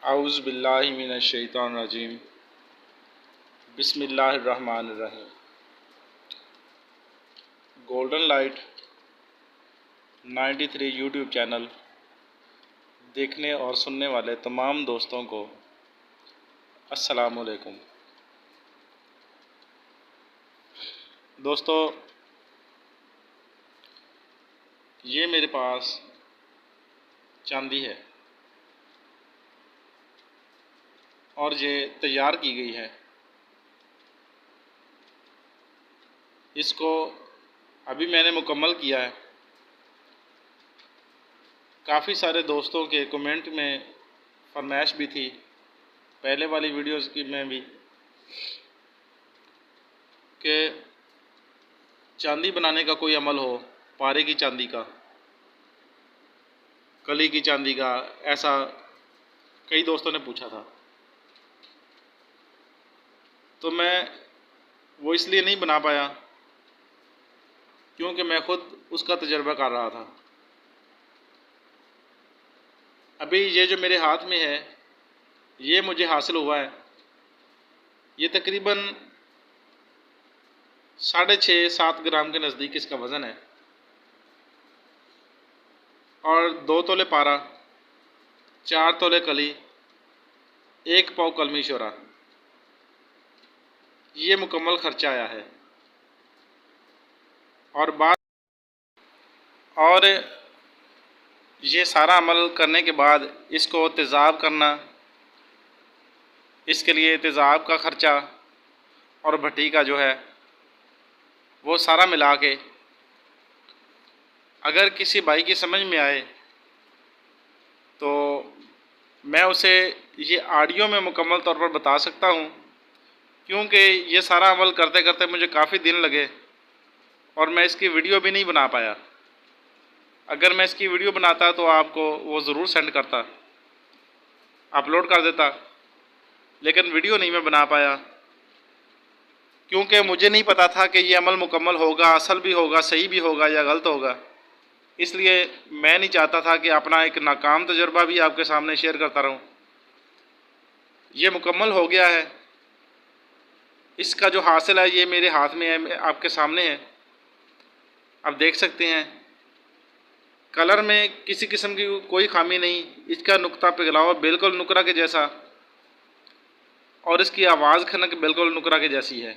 आउज़ु बिल्लाहि मिनश शैतानिर रजीम। बिस्मिल्लाहिर रहमानिर रहीम। Golden light 93 YouTube channel देखने और सुनने वाले तमाम दोस्तों को अस्सलाम वालेकुम। दोस्तों, ये मेरे पास चांदी है और ये तैयार की गई है। इसको अभी मैंने मुकम्मल किया है। काफ़ी सारे दोस्तों के कमेंट में फरमाइश भी थी पहले वाली वीडियोज़ की में भी कि चांदी बनाने का कोई अमल हो, पारे की चांदी का, कली की चांदी का, ऐसा कई दोस्तों ने पूछा था। तो मैं वो इसलिए नहीं बना पाया क्योंकि मैं खुद उसका तजर्बा कर रहा था। अभी ये जो मेरे हाथ में है ये मुझे हासिल हुआ है। ये तकरीबन 6.5-7 ग्राम के नज़दीक इसका वज़न है और 2 तोले पारा, 4 तोले कली, 1 पाव कलमी शोरा, ये मुकम्मल खर्चा आया है। और ये सारा अमल करने के बाद इसको तेज़ाब करना, इसके लिए तेज़ाब का ख़र्चा और भट्टी का जो है वो सारा मिला के अगर किसी भाई की समझ में आए तो मैं उसे ये ऑडियो में मुकम्मल तौर पर बता सकता हूँ, क्योंकि ये सारा अमल करते करते मुझे काफ़ी दिन लगे और मैं इसकी वीडियो भी नहीं बना पाया। अगर मैं इसकी वीडियो बनाता तो आपको वो ज़रूर सेंड करता, अपलोड कर देता, लेकिन वीडियो नहीं मैं बना पाया क्योंकि मुझे नहीं पता था कि ये अमल मुकम्मल होगा, असल भी होगा, सही भी होगा या गलत होगा। इसलिए मैं नहीं चाहता था कि अपना एक नाकाम तजुर्बा भी आपके सामने शेयर करता रहूं। ये मुकम्मल हो गया है। इसका जो हासिल है ये मेरे हाथ में है, आपके सामने है, आप देख सकते हैं। कलर में किसी किस्म की कोई खामी नहीं, इसका नुक्ता पिघलाव बिल्कुल नुकरा के जैसा और इसकी आवाज़ खनक बिल्कुल नुकरा के जैसी है।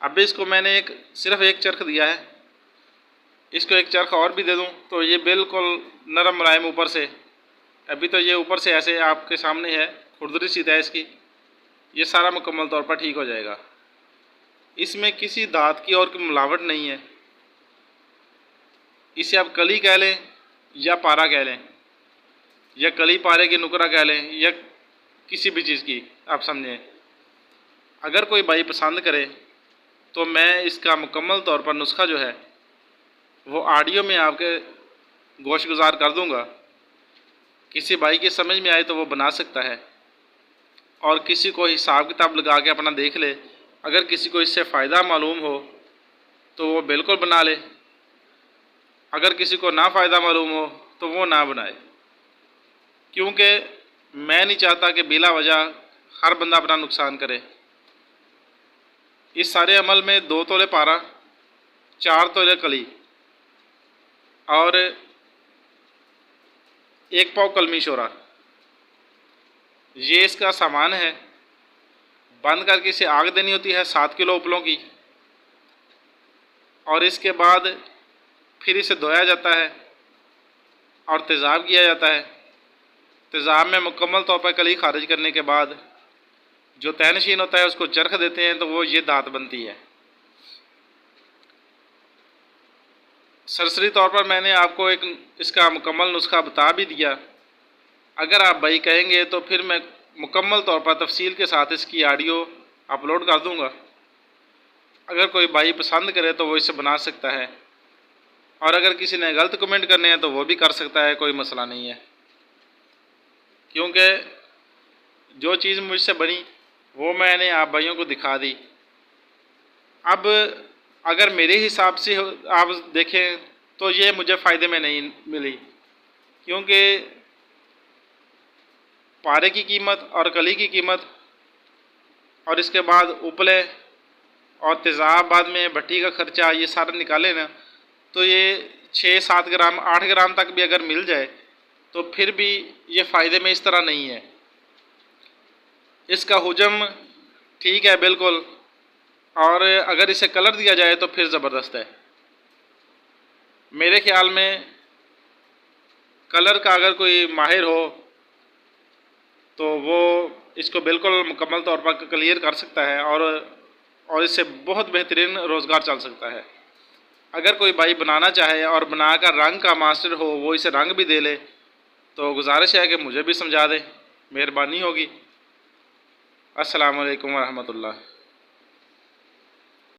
अब इसको मैंने सिर्फ़ एक चरख दिया है, इसको एक चरख और भी दे दूं तो ये बिल्कुल नरम मुलायम ऊपर से, अभी तो ये ऊपर से ऐसे आपके सामने है, खुरदरी सी है इसकी, ये सारा मुकम्मल तौर पर ठीक हो जाएगा। इसमें किसी दांत की और की मिलावट नहीं है। इसे आप कली कह लें या पारा कह लें या कली पारे की नुकरा कह लें या किसी भी चीज़ की आप समझें। अगर कोई भाई पसंद करे तो मैं इसका मुकम्मल तौर पर नुस्खा जो है वो ऑडियो में आपके गोश गुजार कर दूंगा। किसी भाई की समझ में आए तो वो बना सकता है और किसी को हिसाब किताब लगा के अपना देख ले। अगर किसी को इससे फ़ायदा मालूम हो तो वो बिल्कुल बना ले, अगर किसी को ना फ़ायदा मालूम हो तो वो ना बनाए, क्योंकि मैं नहीं चाहता कि बिला वजह हर बंदा अपना नुकसान करे। इस सारे अमल में 2 तोले पारा, 4 तोले कली और 1 पाव कलमी शोरा, ये इसका सामान है। बंद करके इसे आग देनी होती है 7 किलो उपलों की और इसके बाद फिर इसे धोया जाता है और तेज़ाब किया जाता है। तेज़ाब में मुकम्मल तौर पर कली खारिज करने के बाद जो तहनशीन होता है उसको चरख देते हैं तो वो ये दात बनती है। सरसरी तौर पर मैंने आपको एक इसका मुकम्मल नुस्खा बता भी दिया। अगर आप भाई कहेंगे तो फिर मैं मुकम्मल तौर पर तफसील के साथ इसकी ऑडियो अपलोड कर दूंगा। अगर कोई भाई पसंद करे तो वो इसे बना सकता है और अगर किसी ने गलत कमेंट करने हैं तो वो भी कर सकता है, कोई मसला नहीं है, क्योंकि जो चीज़ मुझसे बनी वो मैंने आप भाइयों को दिखा दी। अब अगर मेरे हिसाब से आप देखें तो ये मुझे फ़ायदे में नहीं मिली, क्योंकि पारे की कीमत और कली की कीमत, और इसके बाद उपले और तेज़ाब, बाद में भट्टी का खर्चा, ये सारा निकाले ना, तो ये 6-7 ग्राम 8 ग्राम तक भी अगर मिल जाए तो फिर भी ये फ़ायदे में इस तरह नहीं है। इसका हुजम ठीक है बिल्कुल, और अगर इसे कलर दिया जाए तो फिर ज़बरदस्त है। मेरे ख़्याल में कलर का अगर कोई माहिर हो तो वो इसको बिल्कुल मुकम्मल तौर पर क्लियर कर सकता है, और इससे बहुत बेहतरीन रोज़गार चल सकता है। अगर कोई भाई बनाना चाहे और बनाकर रंग का मास्टर हो, वो इसे रंग भी दे ले, तो गुजारिश है कि मुझे भी समझा दे, मेहरबानी होगी। अस्सलाम वालेकुम वरहमतुल्लाह।